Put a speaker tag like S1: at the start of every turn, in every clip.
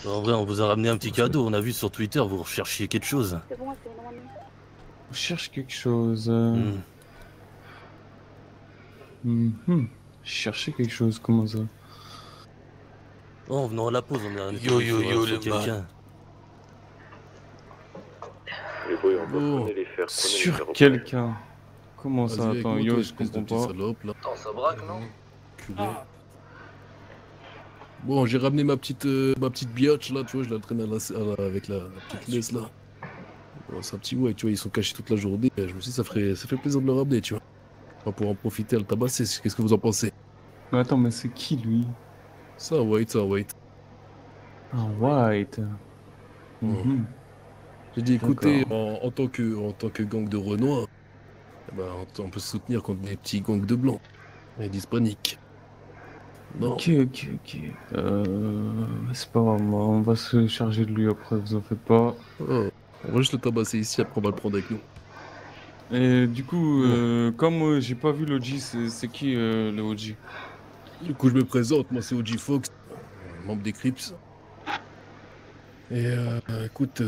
S1: En vrai, on vous a ramené un petit cadeau. On a vu sur Twitter, vous recherchiez quelque chose.
S2: C'est bon, c'est normalement.
S3: Je cherche quelque chose.
S1: Hmm.
S3: Je cherchais quelque chose, comment ça?
S1: Oh, en venant à la pause, on est
S4: Yo
S1: tombé
S4: yo yo
S1: sur
S4: les man.
S1: quelqu'un.
S5: Les boys, on
S4: Bon,
S5: prenez les fers,
S3: Sur
S5: au palais.
S3: quelqu'un. Comment ça?
S4: vas-y avec
S3: Attends,
S4: moi,
S3: yo,
S4: toi,
S3: je
S4: espèce de
S3: comprends
S4: petit
S3: pas.
S4: salope là.
S6: Attends, ça braque, non?
S4: Culé. Bon, j'ai ramené ma petite biatch là, tu vois, je la traîne avec la petite laisse là. Bon, c'est un petit ouais, tu vois, ils sont cachés toute la journée. Je me suis dit, ça fait plaisir de le ramener, tu vois. On va pouvoir en profiter à le tabasser. Qu'est-ce que vous en pensez?
S3: Mais attends, mais c'est qui lui?
S4: Ça, wait, ça, wait.
S3: Ah, White. Mhm.
S4: J'ai dit, écoutez,
S3: D'accord.
S4: en tant que gang de Renoir, eh ben, on peut se soutenir contre des petits gangs de blancs, et d'hispaniques. Non.
S3: Ok. C'est pas grave, on va se charger de lui après, vous en faites pas.
S4: Oh, on va juste le tabasser ici, après on va le prendre avec nous.
S3: Et du coup,
S4: Bon.
S3: comme j'ai pas vu l'OG, c'est qui le OG?
S4: Du coup, je me présente, moi c'est OG Fox, membre des Crips. Et écoute,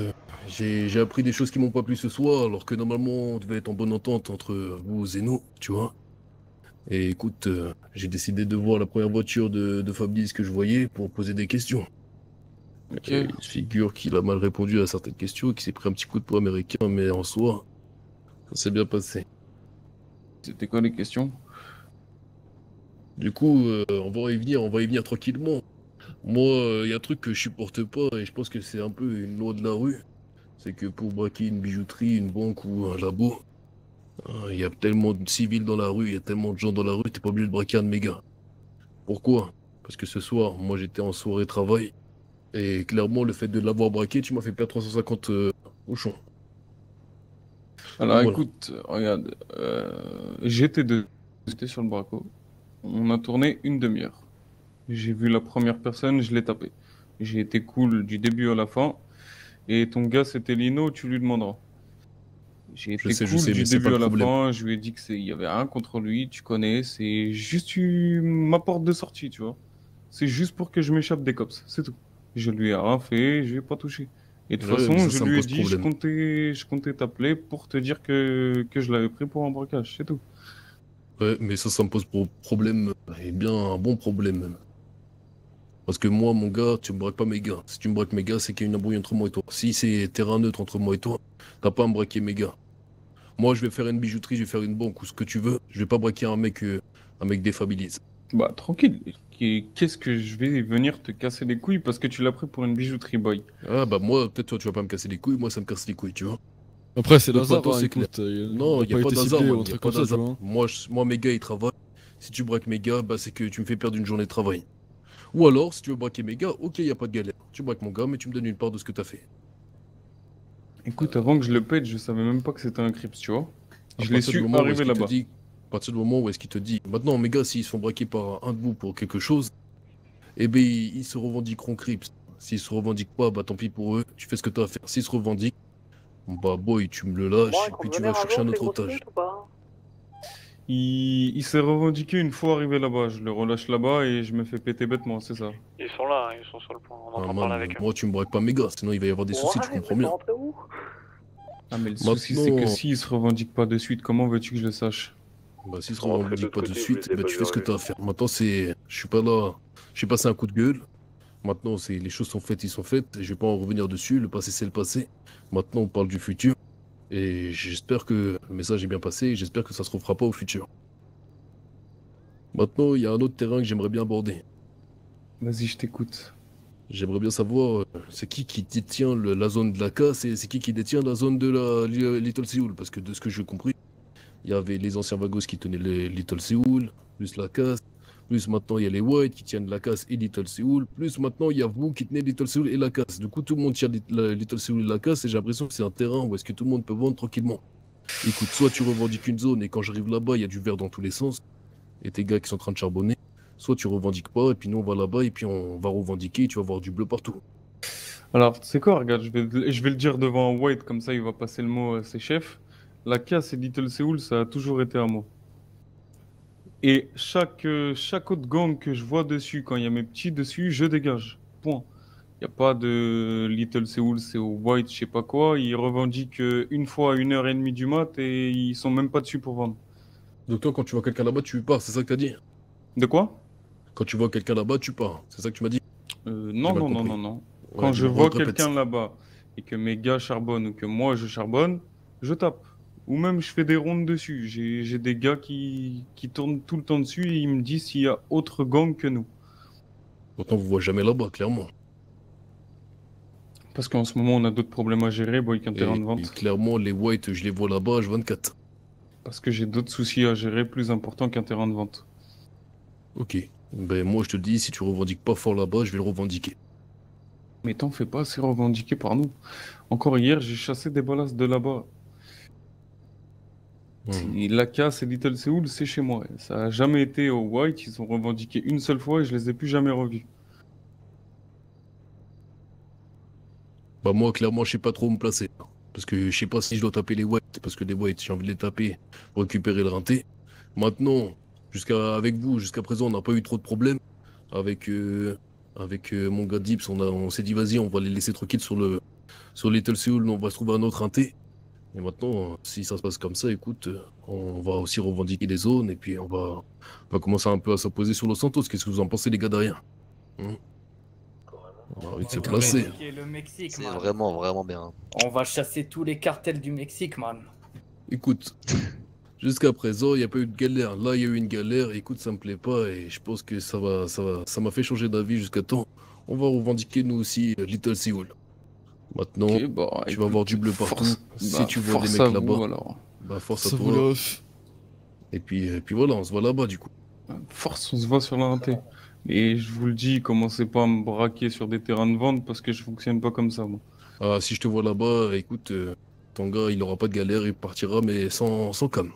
S4: j'ai appris des choses qui m'ont pas plu ce soir, alors que normalement on devait être en bonne entente entre vous et nous, tu vois. Et écoute, j'ai décidé de voir la première voiture de Fabrice que je voyais pour poser des questions.
S3: Ok.
S4: Et il se figure qu'il a mal répondu à certaines questions, qu'il s'est pris un petit coup de poing américain, mais en soi, ça s'est bien passé.
S3: C'était quoi les questions?
S4: Du coup, on va y venir tranquillement. Moi, il y a un truc que je supporte pas, et je pense que c'est un peu une loi de la rue. C'est que pour braquer une bijouterie, une banque ou un labo, il y a tellement de civils dans la rue, il y a tellement de gens dans la rue, t'es pas obligé de braquer un de mes gars. Pourquoi? Parce que ce soir, moi j'étais en soirée travail, et clairement, le fait de l'avoir braqué, tu m'as fait perdre 350 au champ.
S3: Alors
S4: Donc voilà.
S3: écoute, regarde, j'étais sur le braco. On a tourné une demi-heure. J'ai vu la première personne, je l'ai tapé. J'ai été cool du début à la fin. Et ton gars, c'était Lino, tu lui demanderas. J'ai été
S4: Je
S3: cool
S4: sais,
S3: du
S4: mais c'est pas
S3: début
S4: le
S3: à la
S4: problème.
S3: fin. Je lui ai dit il y avait rien contre lui, tu connais. C'est juste ma porte de sortie, tu vois. C'est juste pour que je m'échappe des cops, c'est tout. Je lui ai rien fait, je lui ai pas touché. Et de toute
S4: Ouais, mais
S3: façon, je
S4: ça me
S3: lui ai
S4: pose
S3: dit,
S4: problème.
S3: je comptais t'appeler pour te dire que je l'avais pris pour un braquage, c'est tout.
S4: Ouais, mais ça me pose problème, et bien un bon problème même. Parce que moi, mon gars, tu me braques pas mes gars. Si tu me braques mes gars, c'est qu'il y a une embrouille entre moi et toi. Si c'est terrain neutre entre moi et toi, t'as pas à me braquer mes gars. Moi, je vais faire une bijouterie, je vais faire une banque ou ce que tu veux. Je vais pas braquer un mec défabilise.
S3: Bah, tranquille. Qu'est-ce que je vais venir te casser les couilles parce que tu l'as pris pour une bijouterie, boy?
S4: Ah bah moi, peut-être toi tu vas pas me casser les couilles, moi ça me casse les couilles, tu vois.
S6: Après, c'est
S4: Donc
S6: Lazare,
S4: maintenant
S6: hein,
S4: c'est clair.
S6: écoute, il
S4: Non,
S6: n'a
S4: y a
S6: pas
S4: pas
S6: été
S4: d'hasard,
S6: ciblé ou
S4: man,
S6: un
S4: y a
S6: truc
S4: pas
S6: comme ça, tu
S4: d'hasard.
S6: vois.
S4: Moi, mes gars, ils travaillent. Si tu braques mes gars, bah c'est que tu me fais perdre une journée de travail. Ou alors, si tu veux braquer mes gars, ok, y a pas de galère. Tu braques mon gars, mais tu me donnes une part de ce que t'as fait.
S3: Écoute, avant que je le pète, je savais même pas que c'était un Crips, tu vois.
S4: À
S3: Je l'ai
S4: partir du
S3: su
S4: moment où est-ce
S3: arriver
S4: qu'il te
S3: là-bas.
S4: dit, à partir du moment où est-ce qu'il te dit, maintenant mes gars, s'ils se font braquer par un de vous pour quelque chose, eh ben ils se revendiqueront Crips. S'ils se revendiquent pas, bah tant pis pour eux, tu fais ce que t'as à faire. S'ils se revendiquent, bah boy, tu me le
S2: Bon,
S4: lâches
S2: ils
S4: et puis
S2: comptent
S4: tu
S2: venir
S4: vas
S2: un
S4: chercher
S2: jour,
S4: un
S2: ces
S4: autre
S2: grosses
S4: otage.
S2: putes ou pas?
S3: Il s'est revendiqué une fois arrivé là-bas. Je le relâche là-bas et je me fais péter bêtement, c'est ça.
S5: Ils sont là, ils sont sur le point, on est en
S4: Ah
S5: train de parler
S4: man,
S5: avec eux.
S4: moi tu me braques pas mes gars, sinon il va y avoir des soucis, tu
S2: Ouais,
S4: comprends
S2: mais faut
S4: bien.
S2: rentrer où?
S3: Ah, mais le souci, c'est que
S4: Maintenant,
S3: s'il se revendique pas de suite, comment veux-tu que je le sache?
S4: bah s'ils se
S5: Faut rentrer de
S4: revendiquent
S5: l'autre
S4: pas de
S5: côté, je vous
S4: suite,
S5: les ai
S4: bah
S5: pas
S4: tu
S5: vus
S4: fais ce que
S5: arriver.
S4: t'as à faire. Maintenant je suis pas là, j'ai passé un coup de gueule. Maintenant les choses sont faites, ils sont faites. Je vais pas en revenir dessus. Le passé c'est le passé. Maintenant on parle du futur. Et j'espère que le message est bien passé. Et j'espère que ça se refera pas au futur. Maintenant il y a un autre terrain que j'aimerais bien aborder.
S3: Vas-y, je t'écoute.
S4: J'aimerais bien savoir c'est qui détient la zone de la casse et c'est qui détient la zone de la Little Seoul. Parce que de ce que j'ai compris, il y avait les anciens Vagos qui tenaient les Little Seoul, plus la casse. Plus maintenant, il y a les White qui tiennent la casse et Little Seoul. Plus maintenant, il y a vous qui tenez Little Seoul et la casse. Du coup, tout le monde tient la Little Seoul et la casse. Et j'ai l'impression que c'est un terrain où est-ce que tout le monde peut vendre tranquillement. Écoute, soit tu revendiques une zone et quand j'arrive là-bas, il y a du verre dans tous les sens. Et tes gars qui sont en train de charbonner. Soit tu revendiques pas et puis nous, on va là-bas et puis on va revendiquer et tu vas voir du bleu partout.
S3: Alors, c'est quoi, regarde, je vais le dire devant White, comme ça il va passer le mot à ses chefs. La casse et Little Seoul, ça a toujours été à moi. Et chaque autre gang que je vois dessus, quand il y a mes petits dessus, je dégage. Point. Il n'y a pas de Little Seoul, c'est au White, je sais pas quoi. Ils revendiquent une fois à 1h30 du mat et ils sont même pas dessus pour vendre.
S4: Donc toi, quand tu vois quelqu'un là-bas, tu pars, c'est ça que t'as dit?
S3: De quoi?
S4: Quand tu vois quelqu'un là-bas, tu pars. C'est ça que tu m'as dit?
S3: Non,
S4: mal
S3: non, non,
S4: compris.
S3: non, non.
S4: Ouais,
S3: Quand je
S4: dis-moi,
S3: vois
S4: répète.
S3: quelqu'un là-bas et que mes gars charbonnent ou que moi je charbonne, je tape. Ou même je fais des rondes dessus. J'ai des gars qui tournent tout le temps dessus et ils me disent s'il y a autre gang que nous.
S4: Pourtant, on vous voit jamais là-bas, clairement.
S3: Parce qu'en ce moment, on a d'autres problèmes à gérer, boy, qu'un terrain de
S4: Et
S3: vente.
S4: clairement, les White, je les vois là-bas, H24.
S3: Parce que j'ai d'autres soucis à gérer plus importants qu'un terrain de vente.
S4: Ok. Ben moi, je te dis, si tu revendiques pas fort là-bas, je vais le revendiquer.
S3: Mais t'en fais pas, c'est revendiqué par nous. Encore hier, j'ai chassé des balasses de là-bas. La casse et Little Seoul, c'est chez moi. Ça a jamais été au White, ils ont revendiqué une seule fois et je les ai plus jamais revus.
S4: Bah moi, clairement, je sais pas trop où me placer. Parce que je sais pas si je dois taper les White. Parce que les White, j'ai envie de les taper pour récupérer le rinté. Maintenant, avec vous, jusqu'à présent, on n'a pas eu trop de problèmes. Avec mon gars Dips, on s'est dit, vas-y, on va les laisser tranquilles sur Little Seoul, on va se trouver un autre rinté. Et maintenant, si ça se passe comme ça, écoute, on va aussi revendiquer les zones et puis on va commencer un peu à s'opposer sur Los Santos. Qu'est-ce que vous en pensez, les gars, derrière? On a envie de se placer.
S2: Le Mexique,
S6: C'est
S2: man.
S6: vraiment, vraiment bien.
S2: On va chasser tous les cartels du Mexique, man.
S4: Écoute, jusqu'à présent, il n'y a pas eu de galère. Là, il y a eu une galère. Écoute, ça me plaît pas et je pense que ça m'a fait changer d'avis jusqu'à temps. On va revendiquer nous aussi Little Seoul. Maintenant,
S3: Ok, bah,
S4: tu
S3: écoute,
S4: vas avoir du bleu partout. Si tu vois des
S3: force
S4: mecs
S3: à
S4: là-bas,
S3: vous, alors.
S4: bah force à
S7: Ça vous
S4: toi.
S7: lâche.
S4: Et puis voilà, on se voit là-bas du coup.
S3: Force, on se voit sur l'inté. Et je vous le dis, commencez pas à me braquer sur des terrains de vente parce que je fonctionne pas comme ça, moi.
S4: Ah, si je te vois là-bas, écoute, ton gars, il aura pas de galère, il partira, mais sans calme.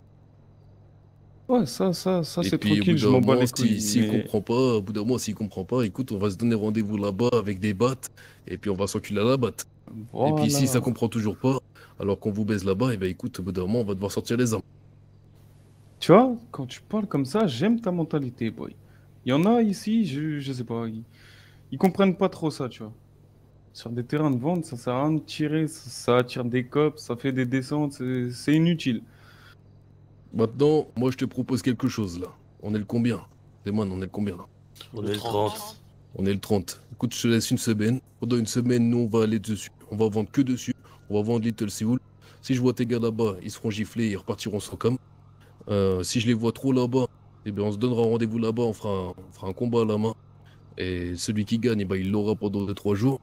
S3: Ouais, ça,
S4: Et
S3: c'est
S4: puis, au bout
S3: tranquille, je
S4: d'un
S3: m'en bats
S4: moment,
S3: les couilles.
S4: s'il
S3: mais-
S4: comprend pas, au bout d'un moment, s'il comprend pas, écoute, on va se donner rendez-vous là-bas avec des battes, et puis on va s'enculer à la batte. Et puis, si ça
S3: Voilà.
S4: comprend toujours pas, alors qu'on vous baise là-bas, et ben écoute, au bout d'un moment, on va devoir sortir les armes.
S3: Tu vois, quand tu parles comme ça, j'aime ta mentalité, boy. Il y en a ici, je sais pas, ils comprennent pas trop ça, tu vois. Sur des terrains de vente, ça sert à rien de tirer, ça attire des cops, ça fait des descentes, c'est inutile.
S4: Maintenant, moi, je te propose quelque chose, là. On est le combien? Demande, on est le combien, là?
S1: On est le 30.
S4: On est le 30. Écoute, je te laisse une semaine. Pendant une semaine, nous, on va aller dessus. On va vendre que dessus. On va vendre Little Seoul. Si je vois tes gars là-bas, ils seront giflés, ils repartiront sans com. Si je les vois trop là-bas, eh bien, on se donnera rendez-vous là-bas, on fera un combat à la main. Et celui qui gagne, eh ben, il l'aura pendant 2-3 jours.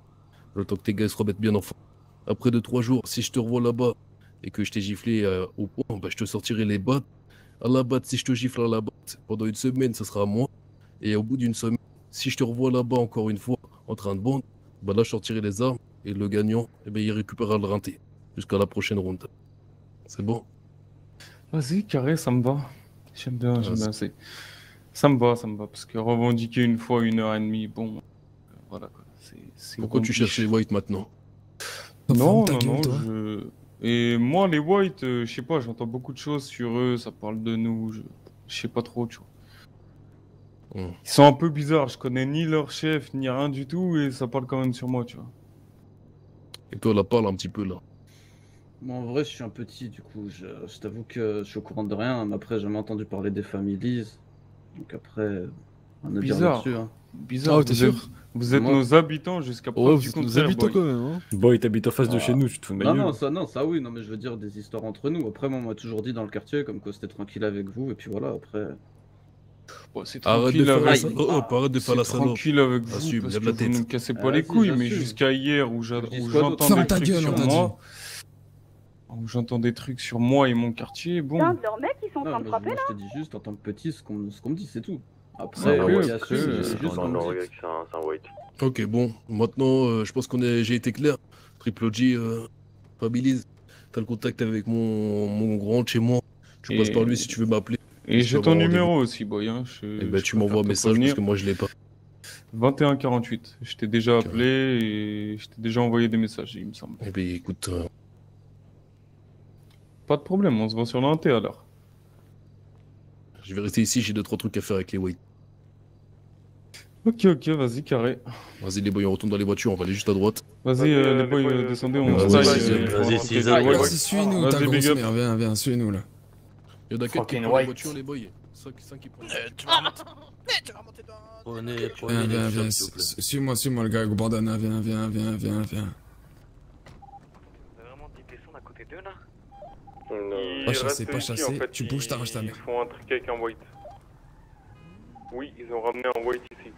S4: Le temps que tes gars se remettent bien en forme. Après 2-3 jours, si je te revois là-bas et que je t'ai giflé au point, bah, je te sortirai les battes. À la batte, si je te gifle à la batte, pendant une semaine, ça sera à moi. Et au bout d'une semaine, si je te revois là-bas encore une fois, en train de bande, bah là, je sortirai les armes. Et le gagnant, eh ben, il récupérera le rinté. Jusqu'à la prochaine ronde. C'est bon?
S3: Vas-y, carré, ça me va. J'aime bien,
S4: Ah,
S3: Ça me va, parce que revendiquer une fois 1h30, bon, voilà quoi. C'est
S4: Pourquoi tu
S3: compliqué.
S4: cherches les whites maintenant?
S3: Non,
S7: Ferme ta
S3: non,
S7: gueule,
S3: non,
S7: toi.
S3: Et moi, les Whites, je sais pas, j'entends beaucoup de choses sur eux, ça parle de nous, je sais pas trop, tu vois.
S4: Hmm.
S3: Ils sont un peu bizarres, je connais ni leur chef, ni rien du tout, et ça parle quand même sur moi, tu vois.
S4: Et toi, là, parle un petit peu, là.
S8: Moi, en vrai, je suis un petit, du coup, je t'avoue que je suis au courant de rien. Mais après, j'ai jamais entendu parler des families. Donc après, on a dire
S3: Bizarre.
S8: là-dessus. Hein.
S3: Bizarre,
S7: Ah ouais, t'es sûr?
S3: vous êtes
S8: Moi-
S3: nos habitants jusqu'à
S7: Ouais,
S3: preuve
S7: vous
S3: du
S7: êtes nos
S3: contraire,
S7: habitants
S3: boy.
S7: quand même, hein.
S9: Boy, t'habites en face de
S8: Ah.
S9: chez nous, tu te fous de ma
S8: Non,
S9: gueule.
S8: ça oui. Non, mais je veux dire des histoires entre nous. Après, moi, on m'a toujours dit dans le quartier comme quoi c'était tranquille avec vous. Et puis voilà, après.
S3: Bon, c'est
S4: Arrête de
S3: tranquille
S4: faire la
S3: avec...
S4: salope. Oh, arrête de faire la
S3: C'est
S4: salope.
S3: tranquille avec vous,
S4: Assume,
S3: parce
S4: lève
S3: que
S4: la
S3: vous
S4: tête.
S3: ne me cassez pas
S8: Ah,
S3: les
S8: si,
S3: couilles, mais
S8: j'assume.
S3: jusqu'à hier où
S8: Je dis
S3: où
S8: quoi d'autre
S3: j'entends
S7: Ferme
S3: des
S7: ta
S3: trucs
S7: gueule,
S3: sur
S7: on t'a
S3: moi... Où j'entends des trucs sur moi et mon quartier, bon...
S10: Putain, leurs mecs, ils sont en
S8: Non,
S10: train de
S8: mais
S10: frapper
S8: moi,
S10: là.
S8: je te dis juste en tant que petit ce qu'on me dit, c'est tout. Après,
S3: Ah, ouais,
S8: il y a
S3: après,
S8: su,
S3: c'est
S8: juste
S5: Non,
S8: qu'on
S5: non,
S8: me dit.
S5: regarde, c'est un white.
S4: Ok, bon. Maintenant, je pense j'ai été clair. Triple G, Fabilis, t'as le contact avec mon grand de chez moi. Tu passes
S3: Et-
S4: par lui si tu veux m'appeler.
S3: Et
S4: Je
S3: j'ai
S4: peux
S3: ton
S4: avoir
S3: numéro aussi, boy, hein.
S4: Et ben, tu m'envoies un message parce que moi, je l'ai pas.
S3: 2148. Je t'ai déjà
S4: Ok.
S3: appelé et je t'ai déjà envoyé des messages, il me semble.
S4: Eh ben, écoute,
S3: Pas de problème, on se voit sur l'inté alors.
S4: je vais rester ici. J'ai 2-3 trucs à faire avec les whites.
S3: Ok, vas-y, carré.
S4: Vas-y les boys, on retourne dans les voitures, on va aller juste à droite.
S3: Vas-y, les boys, descendez, on
S4: Vas-y,
S3: se taille.
S1: vas-y,
S3: on
S1: six
S3: va
S1: heures.
S3: rentrer
S5: Vas-y, suis-nous,
S3: Vas-y,
S5: ta
S3: big
S5: grosse
S3: up.
S5: mère, viens, suis-nous là.
S4: Il y en a quelqu'un qui
S2: Fucking
S4: prend la
S2: white.
S4: voiture, les boys. 5 qui prennent.
S1: Tu vas remonter. Prenez
S5: Viens,
S1: les
S5: viens,
S1: shots, s'il vous plaît.
S5: suis-moi le gars, Bandana, viens.
S6: Vous avez vraiment dit descendre à côté d'eux là?
S5: Pas chassé, tu bouges, t'arraches ta mère.
S3: Ils font un truc avec un white. Oui, ils ont ramené un white ici.